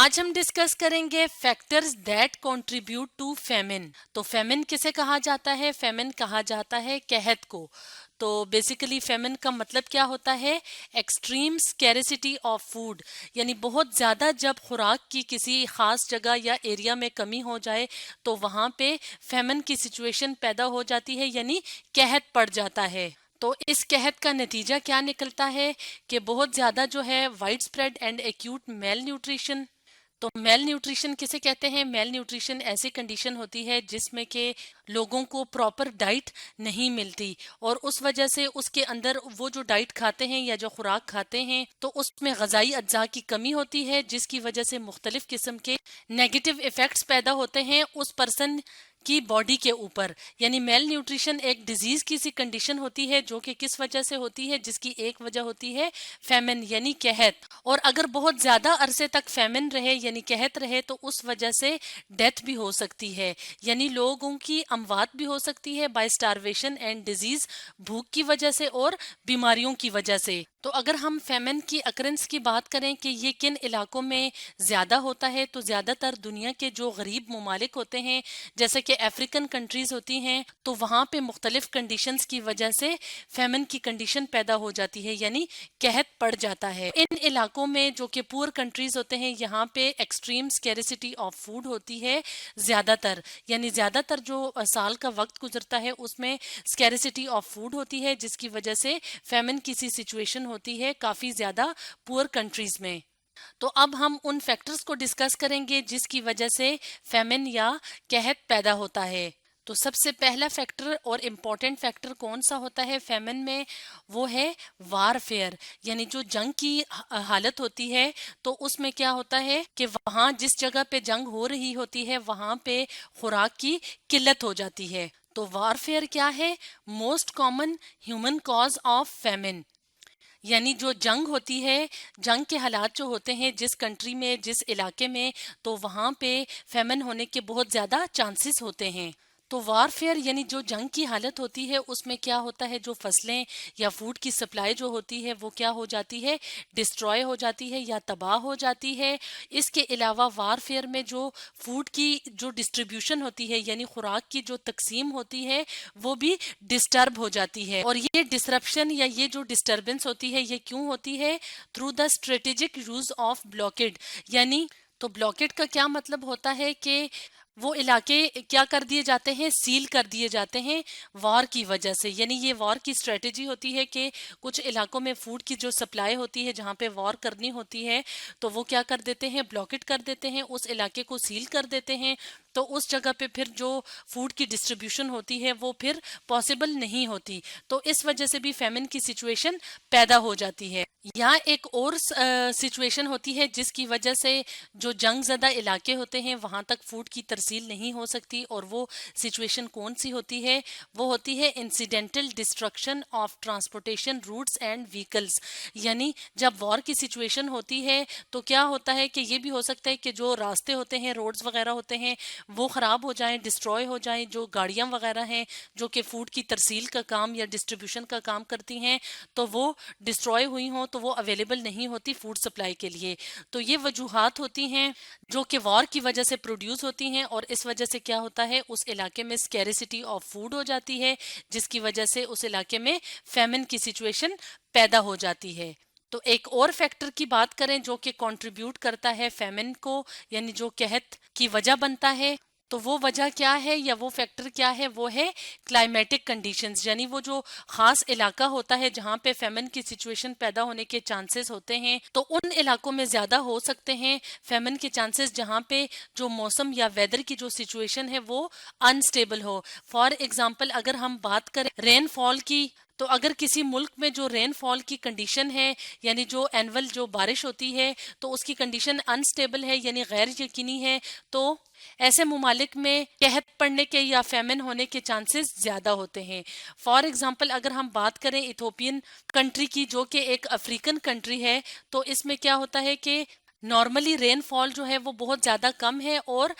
آج ہم ڈسکس کریں گے فیکٹرز دیٹ کنٹریبیوٹ ٹو فیمن. تو فیمن کسے کہا جاتا ہے؟ فیمن کہا جاتا ہے قحط کو. تو بیسیکلی فیمن کا مطلب کیا ہوتا ہے؟ ایکسٹریم اسکیرسٹی آف فوڈ، یعنی بہت زیادہ جب خوراک کی کسی خاص جگہ یا ایریا میں کمی ہو جائے تو وہاں پہ فیمن کی سچویشن پیدا ہو جاتی ہے، یعنی قحط پڑ جاتا ہے. تو اس قحط کا نتیجہ کیا نکلتا ہے کہ بہت زیادہ جو ہے widespread and acute malnutrition. تو میل نیوٹریشن کسے کہتے ہیں؟ میل نیوٹریشن ایسی کنڈیشن ہوتی ہے جس میں کہ لوگوں کو پراپر ڈائٹ نہیں ملتی، اور اس وجہ سے اس کے اندر وہ جو ڈائٹ کھاتے ہیں یا جو خوراک کھاتے ہیں تو اس میں غذائی اجزاء کی کمی ہوتی ہے، جس کی وجہ سے مختلف قسم کے نیگیٹو ایفیکٹس پیدا ہوتے ہیں اس پرسن کی باڈی کے اوپر. یعنی میل نیوٹریشن ایک ڈیزیز کی سی کنڈیشن ہوتی ہے جو کہ کس وجہ سے ہوتی ہے، جس کی ایک وجہ ہوتی ہے فیمن یعنی قحط. اور اگر بہت زیادہ عرصے تک فیمن رہے یعنی قحط رہے تو اس وجہ سے ڈیتھ بھی ہو سکتی ہے، یعنی لوگوں کی اموات بھی ہو سکتی ہے بائی سٹارویشن اینڈ ڈیزیز، بھوک کی وجہ سے اور بیماریوں کی وجہ سے. تو اگر ہم فیمن کی اکرنس کی بات کریں کہ یہ کن علاقوں میں زیادہ ہوتا ہے، تو زیادہ تر دنیا کے جو غریب ممالک ہوتے ہیں جیسے کہ افریقن کنٹریز ہوتی ہیں تو وہاں پہ مختلف کنڈیشنز کی وجہ سے فیمن کی کنڈیشن پیدا ہو جاتی ہے، یعنی قحط پڑ جاتا ہے. ان علاقوں میں جو کہ پور کنٹریز ہوتے ہیں یہاں پہ ایکسٹریم اسکیرسٹی آف فوڈ ہوتی ہے زیادہ تر، یعنی زیادہ تر جو سال کا وقت گزرتا ہے اس میں اسکیرسٹی آف فوڈ ہوتی ہے، جس کی وجہ سے فیمن کی سی سچویشن ہوتی ہے کافی زیادہ پور کنٹریز میں. تو اب ہم ان فیکٹرز کو ڈسکس کریں گے جس کی وجہ سے فیمن یا قحط پیدا ہوتا ہے. تو سب سے پہلا فیکٹر اور امپورٹنٹ فیکٹر کون سا ہوتا ہے فیمن میں؟ وہ ہے وار فیئر، یعنی جو جنگ کی حالت ہوتی ہے تو اس میں کیا ہوتا ہے کہ وہاں جس جگہ پہ جنگ ہو رہی ہوتی ہے وہاں پہ خوراک کی قلت ہو جاتی ہے. تو وار فیئر کیا ہے؟ Most common human cause of famine. یعنی جو جنگ ہوتی ہے، جنگ کے حالات جو ہوتے ہیں جس کنٹری میں جس علاقے میں، تو وہاں پہ فیمن ہونے کے بہت زیادہ چانسز ہوتے ہیں. تو وار فیئر یعنی جو جنگ کی حالت ہوتی ہے اس میں کیا ہوتا ہے، جو فصلیں یا فوڈ کی سپلائی جو ہوتی ہے وہ کیا ہو جاتی ہے، ڈسٹروائے ہو جاتی ہے یا تباہ ہو جاتی ہے. اس کے علاوہ وار فیئر میں جو فوڈ کی جو ڈسٹریبیوشن ہوتی ہے یعنی خوراک کی جو تقسیم ہوتی ہے وہ بھی ڈسٹرب ہو جاتی ہے. اور یہ ڈسرپشن یا یہ جو ڈسٹربنس ہوتی ہے یہ کیوں ہوتی ہے؟ Through the strategic use of blockade. یعنی تو بلاکیڈ کا کیا مطلب ہوتا ہے کہ وہ علاقے کیا کر دیے جاتے ہیں، سیل کر دیے جاتے ہیں وار کی وجہ سے. یعنی یہ وار کی اسٹریٹجی ہوتی ہے کہ کچھ علاقوں میں فوڈ کی جو سپلائی ہوتی ہے جہاں پہ وار کرنی ہوتی ہے تو وہ کیا کر دیتے ہیں، بلاکٹ کر دیتے ہیں، اس علاقے کو سیل کر دیتے ہیں. تو اس جگہ پہ پھر جو فوڈ کی ڈسٹریبیوشن ہوتی ہے وہ پھر پاسبل نہیں ہوتی. تو اس وجہ سے بھی فیمن کی سچویشن پیدا ہو جاتی ہے. یہاں ایک اور سچویشن ہوتی ہے جس کی وجہ سے جو جنگ زدہ علاقے ہوتے ہیں وہاں تک فوڈ کی ترسیل نہیں ہو سکتی، اور وہ سچویشن کون سی ہوتی ہے؟ وہ ہوتی ہے incidental destruction of transportation routes and vehicles. یعنی جب وار کی سچویشن ہوتی ہے تو کیا ہوتا ہے کہ یہ بھی ہو سکتا ہے کہ جو راستے ہوتے ہیں، روڈز وغیرہ ہوتے ہیں وہ خراب ہو جائیں، ڈسٹروائے ہو جائیں. جو گاڑیاں وغیرہ ہیں جو کہ فوڈ کی ترسیل کا کام یا ڈسٹریبیوشن کا کام کرتی ہیں تو وہ ڈسٹروائے ہوئی ہوں تو وہ اویلیبل نہیں ہوتی فوڈ سپلائی کے لیے. تو یہ وجوہات ہوتی ہیں جو کہ وار کی وجہ سے پروڈیوس ہوتی ہیں، اور اس وجہ سے کیا ہوتا ہے، اس علاقے میں اسکیرسٹی آف فوڈ ہو جاتی ہے جس کی وجہ سے اس علاقے میں فیمن کی سچویشن پیدا ہو جاتی ہے. تو ایک اور فیکٹر کی بات کریں جو کہ کنٹریبیوٹ کرتا ہے فیمن کو، یعنی جو قحط کی وجہ بنتا ہے، تو وہ وجہ کیا ہے یا وہ فیکٹر کیا ہے؟ وہ ہے کلائمیٹک کنڈیشنز. یعنی وہ جو خاص علاقہ ہوتا ہے جہاں پہ فیمن کی سچویشن پیدا ہونے کے چانسز ہوتے ہیں تو ان علاقوں میں زیادہ ہو سکتے ہیں فیمن کے چانسز جہاں پہ جو موسم یا ویدر کی جو سچویشن ہے وہ انسٹیبل ہو. فار ایگزامپل اگر ہم بات کریں رین فال کی، تو اگر کسی ملک میں جو رین فال کی کنڈیشن ہے یعنی جو اینول جو بارش ہوتی ہے تو اس کی کنڈیشن انسٹیبل ہے یعنی غیر یقینی ہے، تو ایسے ممالک میں قحط پڑنے کے یا فیمن ہونے کے چانسز زیادہ ہوتے ہیں. فار ایگزامپل اگر ہم بات کریں ایتھوپین کنٹری کی جو کہ ایک افریقن کنٹری ہے، تو اس میں کیا ہوتا ہے کہ نارملی رین فال جو ہے وہ بہت زیادہ کم ہے، اور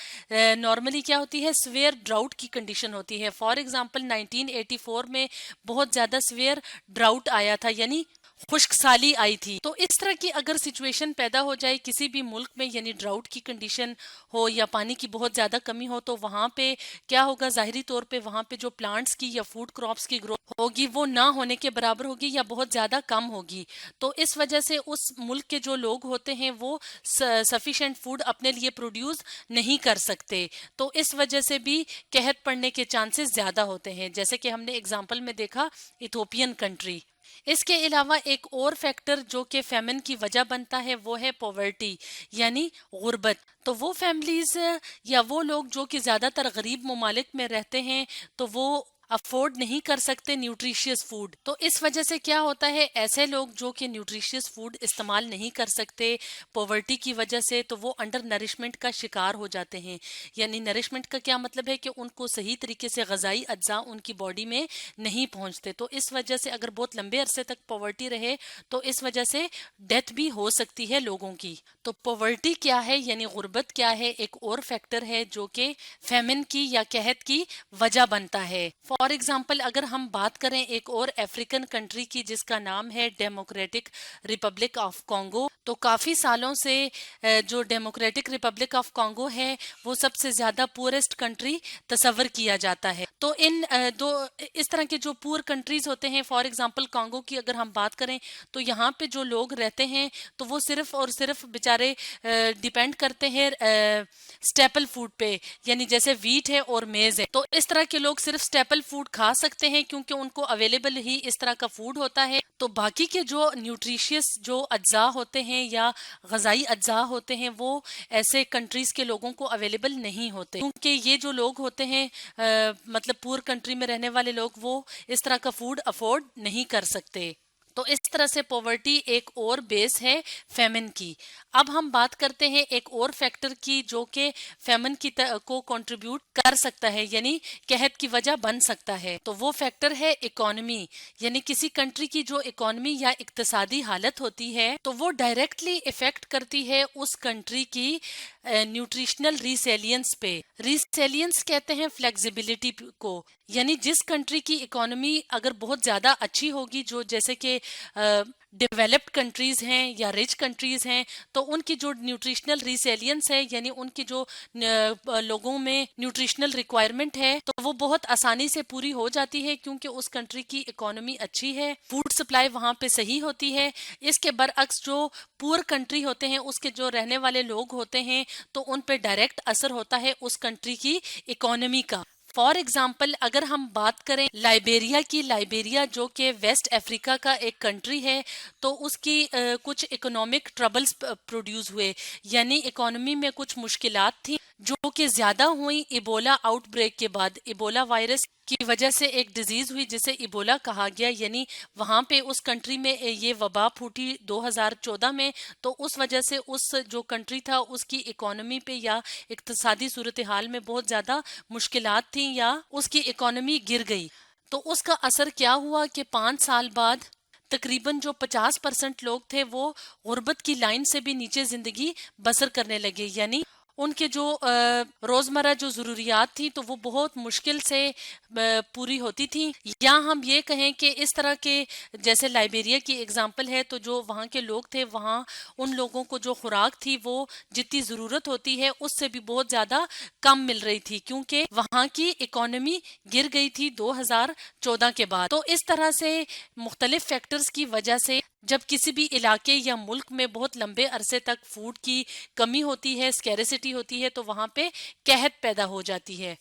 نارملی کیا ہوتی ہے، سویئر ڈراؤٹ کی کنڈیشن ہوتی ہے. فار ایگزامپل 1984 میں بہت زیادہ سویئر ڈراؤٹ آیا تھا، یعنی خشک سالی آئی تھی. تو اس طرح کی اگر سچویشن پیدا ہو جائے کسی بھی ملک میں، یعنی ڈراؤٹ کی کنڈیشن ہو یا پانی کی بہت زیادہ کمی ہو، تو وہاں پہ کیا ہوگا، ظاہری طور پہ وہاں پہ جو پلانٹس کی یا فوڈ کراپس کی گروتھ ہوگی وہ نہ ہونے کے برابر ہوگی یا بہت زیادہ کم ہوگی. تو اس وجہ سے اس ملک کے جو لوگ ہوتے ہیں وہ سفیشینٹ فوڈ اپنے لیے پروڈیوس نہیں کر سکتے. تو اس وجہ سے بھی قحط پڑنے کے چانسز زیادہ ہوتے ہیں، جیسے کہ ہم نے اگزامپل میں دیکھا ایتھوپین کنٹری. اس کے علاوہ ایک اور فیکٹر جو کہ فیمن کی وجہ بنتا ہے وہ ہے پاورٹی، یعنی غربت. تو وہ فیملیز یا وہ لوگ جو کہ زیادہ تر غریب ممالک میں رہتے ہیں تو وہ افورڈ نہیں کر سکتے نیوٹریشیس فوڈ. تو اس وجہ سے کیا ہوتا ہے، ایسے لوگ جو کہ نیوٹریشیس فوڈ استعمال نہیں کر سکتے پاورٹی کی وجہ سے، تو وہ انڈر نرشمنٹ کا شکار ہو جاتے ہیں. یعنی نرشمنٹ کا کیا مطلب ہے کہ ان کو صحیح طریقے سے غذائی اجزاء ان کی باڈی میں نہیں پہنچتے. تو اس وجہ سے اگر بہت لمبے عرصے تک پاورٹی رہے تو اس وجہ سے ڈیتھ بھی ہو سکتی ہے لوگوں کی. تو پاورٹی کیا ہے، یعنی غربت کیا ہے، ایک اور فیکٹر ہے جو کہ فیمن کی یا قحط کی وجہ بنتا ہے. فار ایگزامپل اگر ہم بات کریں ایک اور افریقن کنٹری کی جس کا نام ہے ڈیموکریٹک ریپبلک آف کانگو، تو کافی سالوں سے جو ڈیموکریٹک ریپبلک آف کانگو ہے وہ سب سے زیادہ پورسٹ کنٹری تصور کیا جاتا ہے. تو ان دو اس طرح کے جو پور کنٹریز ہوتے ہیں، فار ایگزامپل کانگو کی اگر ہم بات کریں تو یہاں پہ جو لوگ رہتے ہیں تو وہ صرف اور صرف بیچارے ڈیپینڈ کرتے ہیں سٹیپل فوڈ پہ، یعنی جیسے ویٹ ہے اور میز ہے. تو اس طرح کے لوگ صرف سٹیپل فوڈ کھا سکتے ہیں کیونکہ ان کو اویلیبل ہی اس طرح کا فوڈ ہوتا ہے. تو باقی کے جو نیوٹریشیس جو اجزاء ہوتے ہیں یا غذائی اجزاء ہوتے ہیں وہ ایسے کنٹریز کے لوگوں کو اویلیبل نہیں ہوتے، کیونکہ یہ جو لوگ ہوتے ہیں مطلب پور کنٹری میں رہنے والے لوگ وہ اس طرح کا فوڈ افورڈ نہیں کر سکتے. تو اس طرح سے پاورٹی ایک اور بیس ہے فیمن کی. اب ہم بات کرتے ہیں ایک اور فیکٹر کی جو کہ فیمن کی کو کنٹریبیوٹ کر سکتا ہے، یعنی قحط کی وجہ بن سکتا ہے. تو وہ فیکٹر ہے اکانومی، یعنی کسی کنٹری کی جو اکانومی یا اقتصادی حالت ہوتی ہے تو وہ ڈائریکٹلی افیکٹ کرتی ہے اس کنٹری کی نیوٹریشنل ریسیلینس پہ. ریسیلینس کہتے ہیں فلیکسیبلٹی کو، یعنی جس کنٹری کی اکانومی اگر بہت زیادہ اچھی ہوگی، جو جیسے کہ ڈیولپڈ کنٹریز ہیں یا رچ کنٹریز ہیں، تو ان کی جو نیوٹریشنل ریسیلینس ہے، یعنی ان کی جو لوگوں میں نیوٹریشنل ریکوائرمنٹ ہے تو وہ بہت آسانی سے پوری ہو جاتی ہے کیونکہ اس کنٹری کی اکانومی اچھی ہے، فوڈ سپلائی وہاں پہ صحیح ہوتی ہے. اس کے برعکس جو پور کنٹری ہوتے ہیں اس کے جو رہنے والے لوگ ہوتے ہیں تو ان پہ ڈائریکٹ اثر ہوتا ہے اس کنٹری کی اکانومی کا. فار ایگزامپل اگر ہم بات کریں لائبیریا کی، لائبیریا جو کہ ویسٹ افریقہ کا ایک کنٹری ہے، تو اس کی کچھ اکنامک ٹربلز پروڈیوس ہوئے، یعنی اکانومی میں کچھ مشکلات تھیں جو کہ زیادہ ہوئیں ایبولا آؤٹ بریک کے بعد. ایبولا وائرس کی وجہ سے ایک ڈیزیز ہوئی جسے ایبولا کہا گیا، یعنی وہاں پہ اس کنٹری میں یہ وبا پھوٹی 2014 میں. تو اس وجہ سے اس جو کنٹری تھا اس کی اکانومی پہ یا اقتصادی صورتحال میں بہت زیادہ مشکلات تھیں یا اس کی اکانومی گر گئی. تو اس کا اثر کیا ہوا کہ 5 سال بعد تقریباً جو 50% لوگ تھے وہ غربت کی لائن سے بھی نیچے زندگی بسر کرنے لگے، یعنی ان کے جو روزمرہ جو ضروریات تھیں تو وہ بہت مشکل سے پوری ہوتی تھیں. یا ہم یہ کہیں کہ اس طرح کے جیسے لائبیریا کی اگزامپل ہے تو جو وہاں کے لوگ تھے وہاں ان لوگوں کو جو خوراک تھی وہ جتنی ضرورت ہوتی ہے اس سے بھی بہت زیادہ کم مل رہی تھی کیونکہ وہاں کی اکانومی گر گئی تھی 2014 کے بعد. تو اس طرح سے مختلف فیکٹرز کی وجہ سے جب کسی بھی علاقے یا ملک میں بہت لمبے عرصے تک فوڈ کی کمی ہوتی ہے، اسکیرسٹی ہوتی ہے، تو وہاں پہ قحط پیدا ہو جاتی ہے.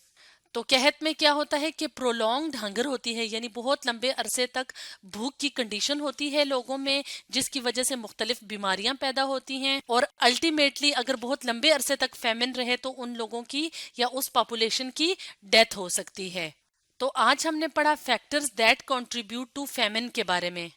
تو قحط میں کیا ہوتا ہے کہ پرولونگڈ ہنگر ہوتی ہے، یعنی بہت لمبے عرصے تک بھوک کی کنڈیشن ہوتی ہے لوگوں میں جس کی وجہ سے مختلف بیماریاں پیدا ہوتی ہیں، اور الٹیمیٹلی اگر بہت لمبے عرصے تک فیمن رہے تو ان لوگوں کی یا اس پاپولیشن کی ڈیتھ ہو سکتی ہے. تو آج ہم نے پڑھا فیکٹرز دیٹ کنٹریبیوٹ ٹو فیمن کے بارے میں.